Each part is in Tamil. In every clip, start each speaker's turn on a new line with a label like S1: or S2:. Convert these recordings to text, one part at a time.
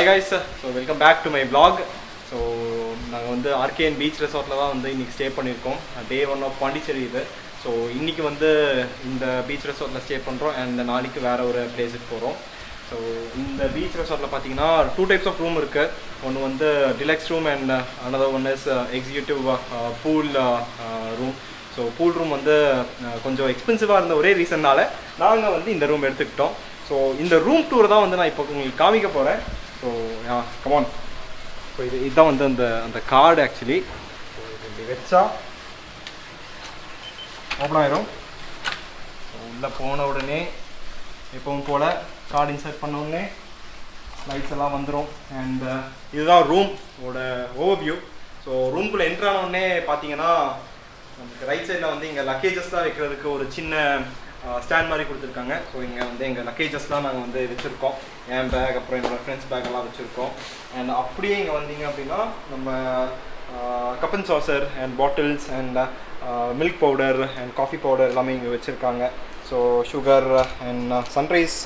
S1: Hi guys, so welcome back to my vlog. So நாங்கள் வந்து RKN பீச் ரெசார்ட்டில் தான் வந்து இன்றைக்கி ஸ்டே பண்ணியிருக்கோம். டே 1 ஆஃப் பாண்டிச்சேரி இது. ஸோ இன்றைக்கி வந்து இந்த பீச் ரெசார்ட்டில் ஸ்டே பண்ணுறோம் அண்ட் நாளைக்கு வேறு ஒரு பிளேஸுக்கு போகிறோம். ஸோ இந்த பீச் ரெசார்ட்டில் பார்த்தீங்கன்னா 2 types ஆஃப் ரூம் இருக்குது. ஒன்று வந்து deluxe room and another one is executive pool room. So pool room வந்து கொஞ்சம் எக்ஸ்பென்சிவாக இருந்த ஒரே ரீசன்னால நாங்கள் வந்து இந்த ரூம் எடுத்துக்கிட்டோம். ஸோ இந்த ரூம் டூர் தான் வந்து நான் இப்போ உங்களுக்கு காமிக்க போகிறேன். So come on. ஸோ இதுதான் வந்து அந்த கார்டு ஆக்சுவலி. ஸோ இது இப்படி வச்சா ஓப்பன் ஆயிரும். ஸோ உள்ளே போன உடனே எப்பவும் போல் கார்டு இன்சர்ட் பண்ண உடனே லைட்ஸ் எல்லாம் வந்துடும். அண்ட் இதுதான் ரூமோட ஓவர்வியூ. ஸோ ரூம்குள்ளே என்ட்ரு ஆன உடனே பார்த்தீங்கன்னா நமக்கு ரைட் சைடில் வந்து இங்கே லக்கேஜஸ் தான் வைக்கிறதுக்கு ஒரு சின்ன ஸ்டாண்ட் மாதிரி கொடுத்துருக்காங்க. ஸோ இங்கே வந்து எங்கள் லக்கேஜஸ்லாம் நாங்கள் வந்து வச்சுருக்கோம். என் பேக் அப்புறம் என்னோடய ஃப்ரெண்ட்ஸ் பேக் எல்லாம் வச்சுருக்கோம். அண்ட் அப்படியே இங்கே வந்தீங்க அப்படின்னா நம்ம cup and Chaucer and bottles and milk powder and coffee powder எல்லாமே இங்கே வச்சுருக்காங்க. So sugar and sunrise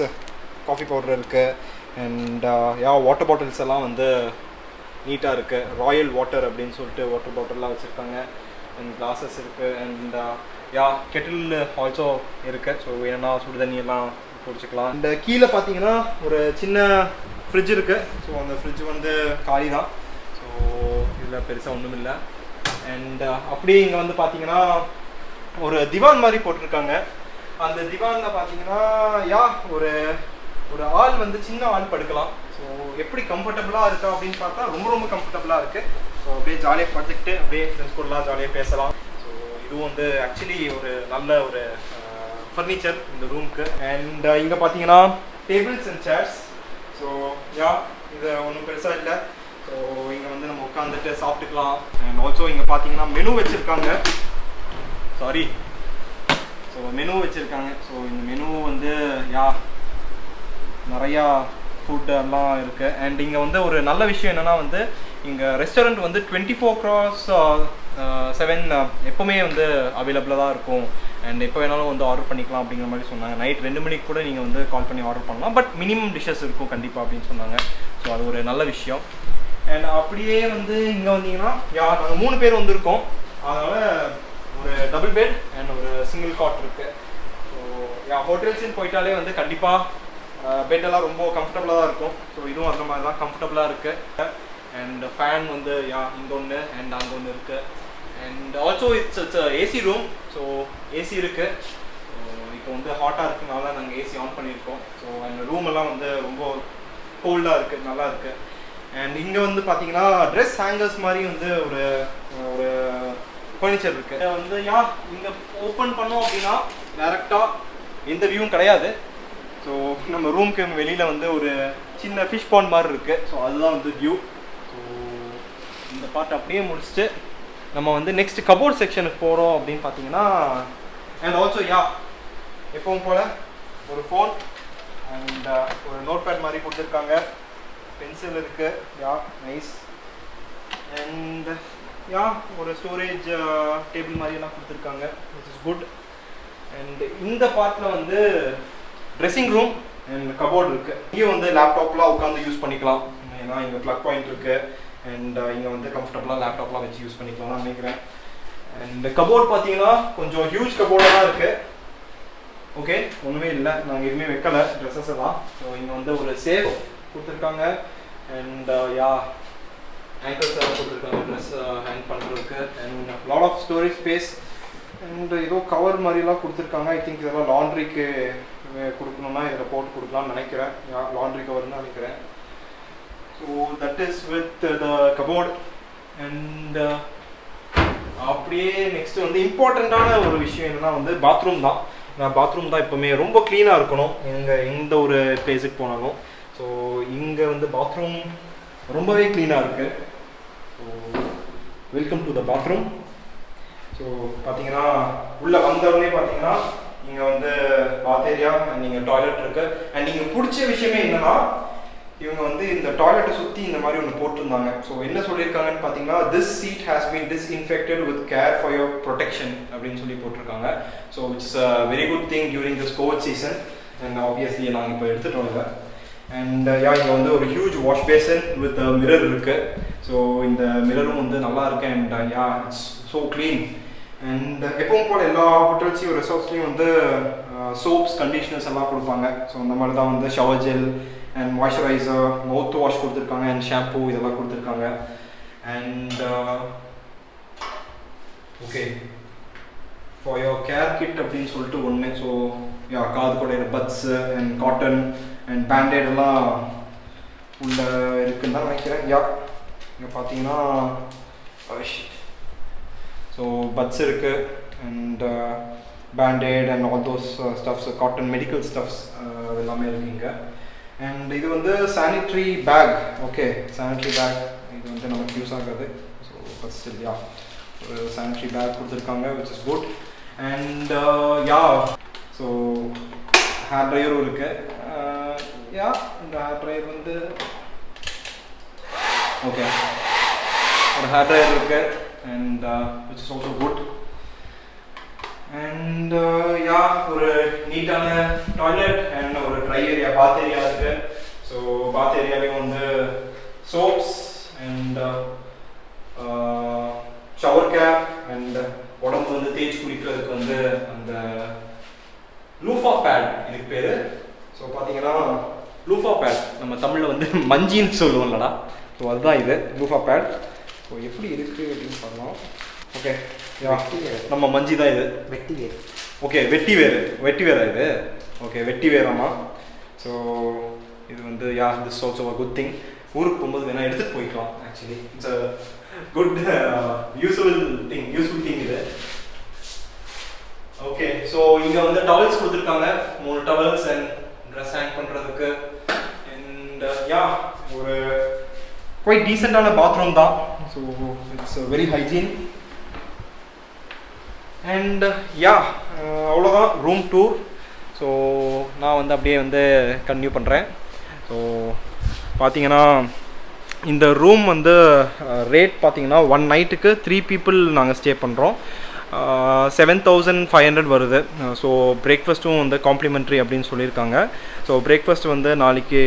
S1: coffee powder இருக்குது. அண்ட் வாட்டர் பாட்டில்ஸ் எல்லாம் வந்து நீட்டாக இருக்குது. ராயல் வாட்டர் அப்படின்னு சொல்லிட்டு வாட்டர் பாட்டில்லாம் வச்சுருக்காங்க. அண்ட் கிளாஸஸ் இருக்குது. அண்ட் கெட்டில் ஆல்சோ இருக்குது. ஸோ வேணும்னா சுடு தண்ணி எல்லாம் குடிச்சிக்கலாம். அண்ட் கீழே பார்த்தீங்கன்னா ஒரு சின்ன ஃப்ரிட்ஜ் இருக்குது. ஸோ அந்த ஃப்ரிட்ஜ் வந்து காலி தான். ஸோ இதில் பெருசாக ஒன்றும் இல்லை. அண்ட் அப்படியே இங்கே வந்து பார்த்தீங்கன்னா ஒரு திவான் மாதிரி போட்டிருக்காங்க. அந்த திவானில் பார்த்தீங்கன்னா ஒரு ஒரு ஆள் வந்து சின்ன ஆள் படுக்கலாம். ஸோ எப்படி கம்ஃபர்டபுளாக இருக்கா அப்படின்னு பார்த்தா ரொம்ப ரொம்ப கம்ஃபர்டபுளாக இருக்குது. ஸோ அப்படியே ஜாலியாக படுத்துக்கிட்டு அப்படியே ஃப்ரெண்ட்ஸ் கூடலாம் ஜாலியாக பேசலாம். ஸோ இதுவும் வந்து ஆக்சுவலி ஒரு நல்ல ஒரு ஃபர்னிச்சர் இந்த ரூமுக்கு. அண்ட் இங்கே பார்த்தீங்கன்னா டேபிள்ஸ் அண்ட் சேர்ஸ். ஸோ இது ஒன்றும் பெருசாக இல்லை. ஸோ இங்கே வந்து நம்ம உட்காந்துட்டு சாப்பிட்டுக்கலாம். அண்ட் ஆல்சோ இங்கே பார்த்தீங்கன்னா மெனு வச்சுருக்காங்க. ஸோ மெனு வச்சுருக்காங்க. ஸோ இந்த மெனு வந்து நிறையா ஃபுட்டெல்லாம் இருக்குது. அண்ட் இங்கே வந்து ஒரு நல்ல விஷயம் என்னென்னா வந்து இங்கே ரெஸ்டாரண்ட் வந்து 24/7 எப்போவுமே வந்து அவைலபிளாக தான் இருக்கும். அண்ட் எப்போ வேணாலும் வந்து ஆர்டர் பண்ணிக்கலாம் அப்படிங்கிற மாதிரி சொன்னாங்க. நைட் 2 மணிக்கு கூட நீங்கள் வந்து கால் பண்ணி ஆர்டர் பண்ணலாம். பட் மினிமம் டிஷ்ஷஸ் இருக்கும் கண்டிப்பாக அப்படின்னு சொன்னாங்க. ஸோ அது ஒரு நல்ல விஷயம். அண்ட் அப்படியே வந்து இங்கே வந்தீங்கன்னா நாங்கள் 3 பேர் வந்திருக்கோம். அதனால் ஒரு டபுள் பெட் அண்ட் ஒரு சிங்கிள் காட் இருக்குது. ஸோ ஹோட்டல்ஸ்ன்னு போயிட்டாலே வந்து கண்டிப்பாக பெட்டெல்லாம் ரொம்ப கம்ஃபர்டபுளாக தான் இருக்கும். ஸோ இதுவும் அந்த மாதிரி தான் கம்ஃபர்டபுளாக இருக்குது. அண்ட் ஃபேன் வந்து இங்கே ஒன்று அண்ட் அங்கே ஒன்று இருக்குது. And also it's AC room. So AC இருக்குது. இப்போ வந்து ஹாட்டாக இருக்குனால நாங்கள் ஏசி ஆன் பண்ணியிருக்கோம். ஸோ அந்த ரூம் எல்லாம் வந்து ரொம்ப கோல்டாக இருக்குது, நல்லா இருக்குது. அண்ட் இங்கே வந்து பார்த்தீங்கன்னா ட்ரெஸ் ஹேங்கர்ஸ் மாதிரி வந்து ஒரு ஒரு ஃபர்னிச்சர் இருக்குது. வந்து இங்கே ஓப்பன் பண்ணோம் அப்படின்னா டேரெக்டாக எந்த வியூவும் கிடையாது. ஸோ நம்ம ரூமுக்கு வெளியில் வந்து ஒரு சின்ன ஃபிஷ் பாண்ட் மாதிரி இருக்குது. ஸோ அதுதான் வந்து வியூ. ஸோ இந்த பார்ட் அப்படியே முடிச்சுட்டு நம்ம வந்து நெக்ஸ்ட் கபோர்ட் செக்ஷனுக்கு போகிறோம் அப்படின்னு பார்த்தீங்கன்னா அண்ட் ஆல்சோ எப்பவும் போல் ஒரு ஃபோன் அண்ட் ஒரு நோட் பேட் மாதிரி கொடுத்துருக்காங்க. பென்சில் இருக்குது. நைஸ். அண்ட் ஒரு ஸ்டோரேஜ் டேபிள் மாதிரியெல்லாம் கொடுத்துருக்காங்க, விச் இஸ் குட். அண்ட் இந்த பார்ட்டில் வந்து ட்ரெஸ்ஸிங் ரூம் அண்ட் கபோர்ட் இருக்குது. இங்கே வந்து லேப்டாப்லாம் உட்காந்து யூஸ் பண்ணிக்கலாம். ஏன்னா இங்கே ப்ளக் பாயிண்ட் இருக்குது. அண்ட் இங்கே வந்து கம்ஃபர்டபுளாக லேப்டாப்லாம் வச்சு யூஸ் பண்ணிக்கலாம்னு நினைக்கிறேன். அண்ட் கபோர்ட் பார்த்தீங்கன்னா கொஞ்சம் ஹியூஜ் கபோர்டாக தான் இருக்குது. ஓகே, ஒன்றுமே இல்லை, நாங்கள் எதுவுமே வைக்கலை ட்ரெஸ்ஸஸ் எல்லாம். ஸோ இங்கே வந்து ஒரு சேஃப் கொடுத்துருக்காங்க. அண்ட் ஆங்கர்ஸ் எல்லாம் கொடுத்துருக்காங்க ட்ரெஸ் ஹேங் பண்ணுறதுக்கு. And lot of storage space. And ஏதோ கவர் மாதிரிலாம் கொடுத்துருக்காங்க. ஐ திங்க் இதெல்லாம் லாண்ட்ரிக்கு கொடுக்கணும்னா இதில் போட்டு கொடுக்கலாம்னு நினைக்கிறேன். லாண்ட்ரி கவர்னு நினைக்கிறேன். So that is with the cupboard. And அப்படியே நெக்ஸ்ட் வந்து இம்பார்ட்டண்ட்டான ஒரு விஷயம் என்னென்னா வந்து பாத்ரூம் தான். பாத்ரூம் தான் எப்போவுமே ரொம்ப க்ளீனாக இருக்கணும் எந்த ஒரு பிளேஸுக்கு போனாலும். ஸோ இங்கே வந்து பாத்ரூம் ரொம்பவே க்ளீனாக இருக்குது. So welcome to the bathroom. So பார்த்தீங்கன்னா உள்ளே வந்தவொடனே பார்த்தீங்கன்னா இங்கே வந்து பாத் ஏரியா அண்ட் இங்கே டாய்லெட் இருக்குது. அண்ட் இங்கே பிடிச்ச விஷயமே என்னென்னா இவங்க வந்து இந்த டாய்லெட்டை சுற்றி இந்த மாதிரி ஒன்று போட்டிருந்தாங்க. ஸோ என்ன சொல்லியிருக்காங்கன்னு பார்த்தீங்கன்னா this seat has been disinfected with care for your protection அப்படின்னு சொல்லி போட்டிருக்காங்க. So it's a very good thing during this covid season. And obviously நாங்கள் இப்போ எடுத்துகிட்டோம் இதை. அண்ட் யா இங்கே வந்து ஒரு huge wash basin with mirror இருக்குது. ஸோ இந்த மிரரும் வந்து நல்லா இருக்கு. And yeah it's so clean. And எப்பவும் போல் எல்லா ஹோட்டல்ஸையும் ரெசார்ட்ஸ்லையும் வந்து சோப்ஸ் கண்டிஷ்னர்ஸ் எல்லாம் கொடுப்பாங்க. ஸோ அந்த மாதிரி தான் வந்து shower gel and moisturiser, mouth wash கொடுத்துருக்காங்க, அண்ட் ஷாம்பூ இதெல்லாம் கொடுத்துருக்காங்க. And okay for your care kit அப்படின்னு சொல்லிட்டு ஒன்று. ஸோ யா காது கூட buds and cotton and bandaid எல்லாம் உள்ள இருக்குன்னு தான் நினைக்கிறேன். யா இங்கே பார்த்தீங்கன்னா ஸோ பட்ஸ் இருக்குது and bandaid and all those stuffs, cotton medical stuffs எல்லாமே இருக்குங்க. அண்ட் இது வந்து sanitary pack. Okay sanitary pack இது வந்து நமக்கு யூஸ் ஆகாது. ஸோ ஃபஸ்ட் ஸ்டில் யா ஒரு சானிட்ரி பேக் கொடுத்துருக்காங்க which is good. And yeah so hair ட்ரையரும் இருக்குது. யா இந்த ஹேர் ட்ரையர் வந்து ஓகே ஒரு ஹேர் ட்ரையர் இருக்குது and which is also good. And yeah ஒரு நீட்டான டாய்லெட் அண்ட் ஒரு ட்ரை ஏரியா, பாத் ஏரியா இருக்குது. ஸோ பாத் ஏரியாவையும் வந்து soaps and shower cap and உடம்பு வந்து தேய்ச்சி குளிக்கிறதுக்கு வந்து அந்த லூஃபா பேட் இதுக்கு பேர். ஸோ பார்த்தீங்கன்னா லூஃபா பேட் நம்ம தமிழில் வந்து மஞ்சின்னு சொல்லுவோம்லடா. ஸோ அதுதான் இது லூஃபா பேட். ஸோ எப்படி இருக்குது அப்படின்னு பார்க்கலாம். ஓகே நம்ம மஞ்சி தான் இது. வெட்டி வேர். ஓகே வெட்டி வேரா இது. ஓகே வெட்டி வேராமா. ஸோ இது வந்து yeah this also a good thing. ஊருக்கு போகும்போது வேணால் எடுத்துகிட்டு போய்க்கலாம். Actually it's a good useful thing இது. ஓகே ஸோ இங்கே வந்து டவல்ஸ் கொடுத்துருக்காங்க, 3 டவல்ஸ் அண்ட் ட்ரெஸ் ஹேங் பண்ணுறதுக்கு. அண்ட் யா ஒரு குவைட் டீசெண்டான பாத்ரூம் தான். So it's very hygiene. And yeah அவ்வளோதான் ரூம் டூர். ஸோ நான் வந்து அப்படியே வந்து கன்டினியூ பண்ணுறேன். ஸோ பார்த்தீங்கன்னா இந்த ரூம் வந்து ரேட் பார்த்தீங்கன்னா 1 நைட்டுக்கு 3 people நாங்கள் ஸ்டே பண்ணுறோம். 7,500 வருது. ஸோ பிரேக்ஃபாஸ்ட்டும் வந்து காம்ப்ளிமெண்ட்ரி அப்படின்னு சொல்லியிருக்காங்க. ஸோ பிரேக்ஃபாஸ்ட் வந்து நாளைக்கு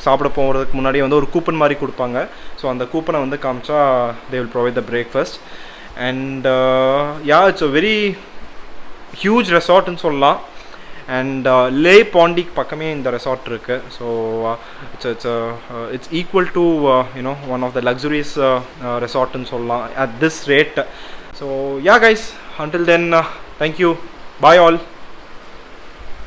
S1: சாப்பிட போகிறதுக்கு முன்னாடி வந்து ஒரு கூப்பன் மாதிரி கொடுப்பாங்க. ஸோ அந்த கூப்பனை வந்து காமிச்சா they will provide the breakfast. And yeah it's a very huge ரெசார்ட்னு சொல்லலாம். அண்ட் லே பாண்டிக்கு பக்கமே இந்த ரெசார்ட் இருக்குது. So it's equal to you know one of the luxurious ரெசார்ட்னு சொல்லலாம் at this rate. So yeah guys, until then thank you, bye all.